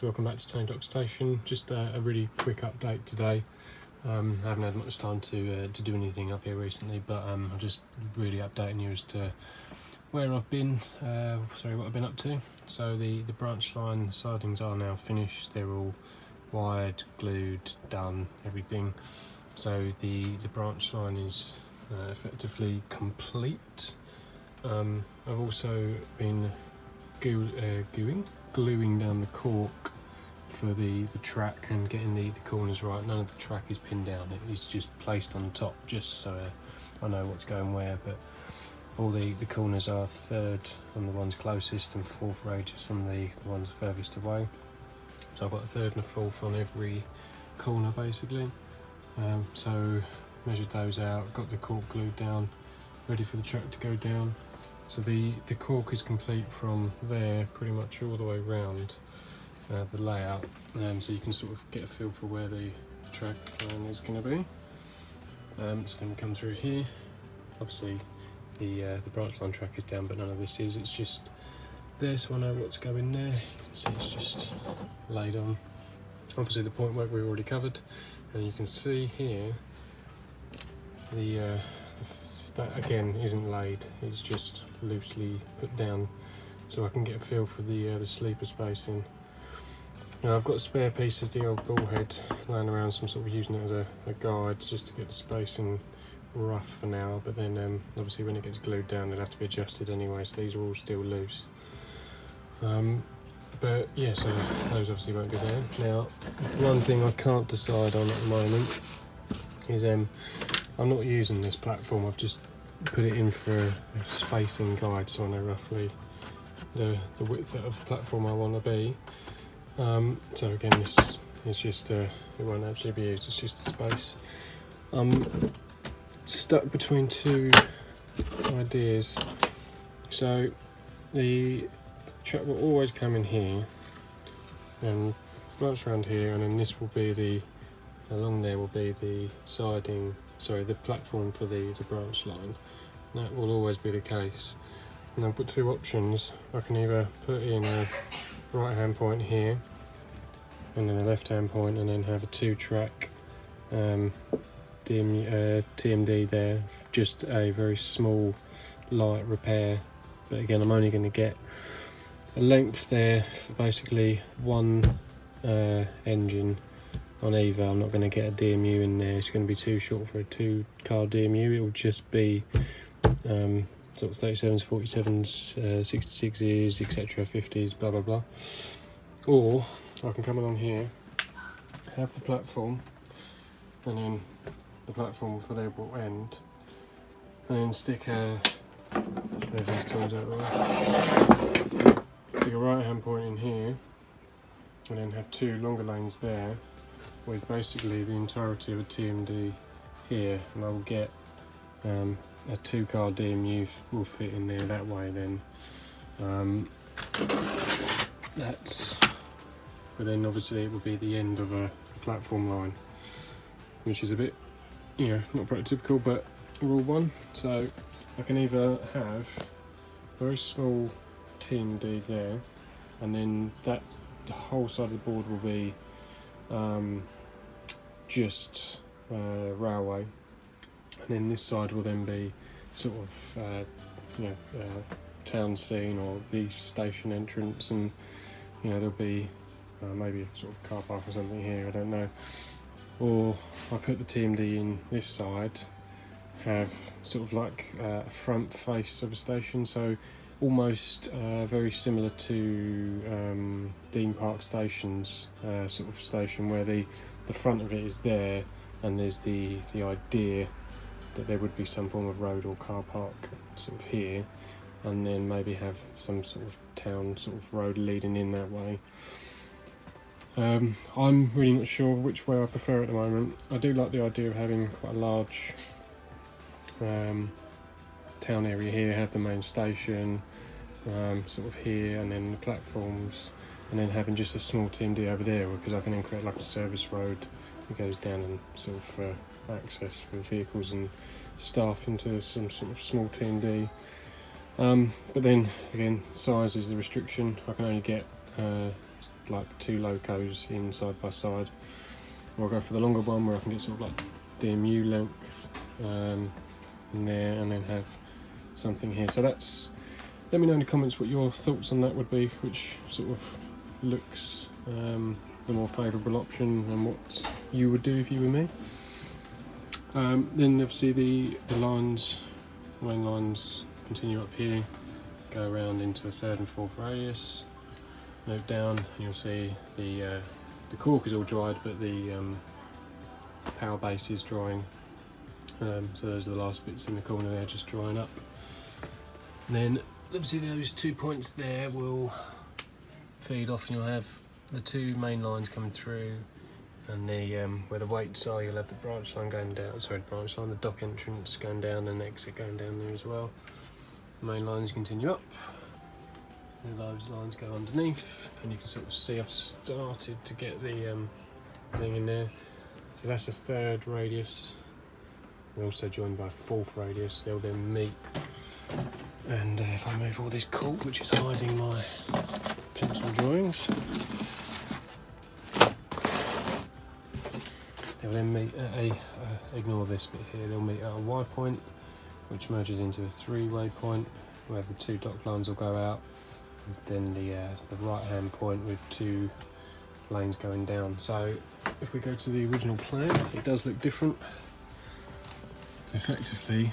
guys, welcome back to Tony Dock Station. Just a really quick update today. I haven't had much time to do anything up here recently, but I'm just really updating you as to where I've been, what I've been up to. So the branch line sidings are now finished. They're all wired, glued, done, everything. So the branch line is effectively complete. I've also been gluing down the cork for the track and getting the corners right. None of the track is pinned down, it is just placed on top just so I know what's going where, but all the corners are third on the ones closest and fourth radius on the ones furthest away. So I've got a third and a fourth on every corner basically. So measured those out, got the cork glued down, ready for the track to go down. So the cork is complete from there pretty much all the way around the layout, so you can sort of get a feel for where the track line is going to be. So then we come through here. Obviously the branch line track is down, but none of this is. It's just there, so I know what's going there. You can see it's just laid on. Obviously the point work we've already covered, and you can see here that again isn't laid, it's just loosely put down so I can get a feel for the sleeper spacing. Now I've got a spare piece of the old ball head lying around, so I'm sort of using it as a guide just to get the spacing rough for now, but then obviously when it gets glued down it'll have to be adjusted anyway, so these are all still loose. But yeah, so those obviously won't go there. Now one thing I can't decide on at the moment is I'm not using this platform. I've just put it in for a spacing guide so I know roughly the width of the platform I want to be. So again, this is just it won't actually be used, it's just a space. I'm stuck between two ideas. So the track will always come in here and branch around here, and then this will be along there will be the siding, the platform for the branch line. That will always be the case. And I've got two options. I can either put in a right hand point here and then a left hand point, and then have a 2-track TMD there, just a very small light repair. But again, I'm only going to get a length there for basically one engine on either. I'm not going to get a DMU in there, it's going to be too short for a 2-car DMU. It will just be sort of 37s, 47s, 66s, etc., 50s, blah blah blah. Or I can come along here, have the platform, and then the platform for there will end, and then stick a stick a right hand point in here, and then have two longer lanes there with basically the entirety of a TMD here, and I will get a 2-car DMU will fit in there that way then. But then obviously it will be the end of a platform line, which is a bit, not prototypical, but rule one. So I can either have a very small TMD there, and then the whole side of the board will be just railway, and then this side will then be sort of town scene or the station entrance, and there'll be maybe a sort of car park or something here, I don't know. Or I put the TMD in this side, have sort of like a front face of a station, so almost very similar to Dean Park Station's sort of station, where the front of it is there, and there's the idea that there would be some form of road or car park sort of here, and then maybe have some sort of town sort of road leading in that way. I'm really not sure which way I prefer at the moment. I do like the idea of having quite a large town area here, have the main station sort of here, and then the platforms, and then having just a small TMD over there, because I can then create like a service road that goes down and sort of access for vehicles and staff into some sort of small TMD. But then again, size is the restriction. I can only get like 2 locos in side by side, or I'll go for the longer one where I can get sort of like DMU length in there, and then have something here. So that's, let me know in the comments what your thoughts on that would be, which sort of looks the more favourable option and what you would do if you were me. Then obviously the lines, main lines continue up here, go around into a 3rd and 4th radius, note down, and you'll see the cork is all dried, but the power base is drying. So those are the last bits in the corner there, just drying up. And then obviously those 2 points there will feed off, and you'll have the 2 main lines coming through, and the where the weights are, you'll have the branch line going down. Sorry, branch line, the dock entrance going down, and exit going down there as well. The main lines continue up. And those lines go underneath, and you can sort of see I've started to get the thing in there. So that's the 3rd radius. We're also joined by a 4th radius. They'll then meet. And if I move all this cork, which is hiding my pencil drawings, they'll then meet at a, ignore this bit here, they'll meet at a Y point, which merges into a 3-way point, where the 2 dock lines will go out, and then the right hand point with 2 lanes going down. So if we go to the original plan, it does look different. So effectively,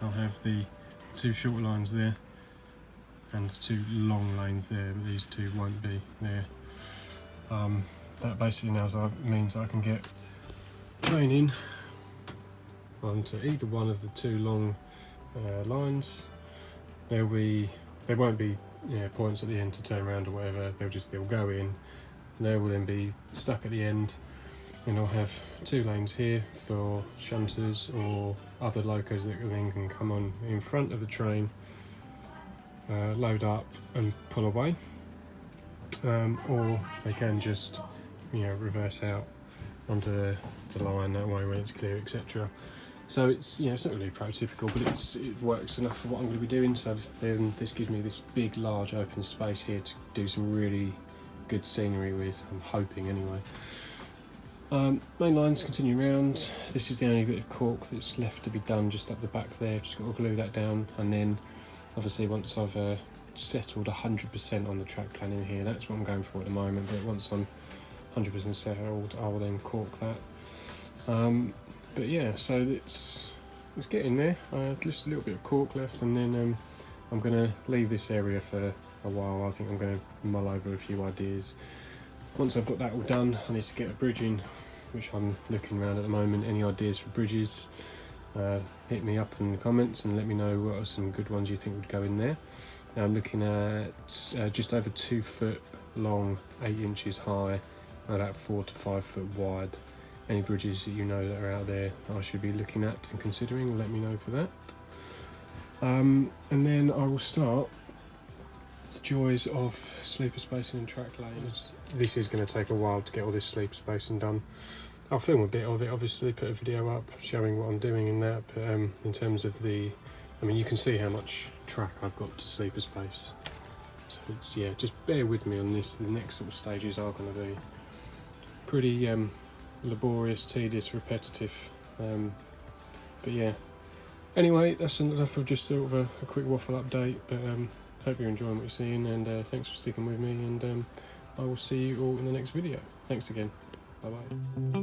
I'll have the 2 short lines there and the 2 long lanes there, but these 2 won't be there. That basically now means I can get train in onto either one of the 2 long lines. There won't be points at the end to turn around or whatever. They'll go in, and they will then be stuck at the end. And I'll have 2 lanes here for shunters or other locos that then can come on in front of the train, load up and pull away, or they can just reverse out onto the line that way when it's clear, etc. So it's it's not really prototypical, but it works enough for what I'm going to be doing. So then this gives me this big, large open space here to do some really good scenery with. I'm hoping anyway. Main lines continue round. This is the only bit of cork that's left to be done just up the back there. Just got to glue that down, and then obviously once I've settled 100% on the track plan in here, that's what I'm going for at the moment. But once I'm 100% settled, I'll then cork that. But yeah, so it's getting there. Just a little bit of cork left, and then I'm going to leave this area for a while. I think I'm going to mull over a few ideas. Once I've got that all done, I need to get a bridge in, which I'm looking around at the moment. Any ideas for bridges, hit me up in the comments and let me know what are some good ones you think would go in there. Now I'm looking at just over 2 foot long, 8 inches high, about 4 to 5 foot wide. Any bridges that you know that are out there I should be looking at and considering, let me know for that. And then I will start the joys of sleeper spacing and track lanes. This is going to take a while to get all this sleeper spacing done. I'll film a bit of it, obviously, put a video up showing what I'm doing in that, but in terms of you can see how much track I've got to sleeper space. So it's, just bear with me on this. The next sort of stages are going to be pretty laborious, tedious, repetitive. But yeah. Anyway, that's enough of just sort of a quick waffle update, but hope you're enjoying what you're seeing, and thanks for sticking with me, and I will see you all in the next video. Thanks again. Bye bye.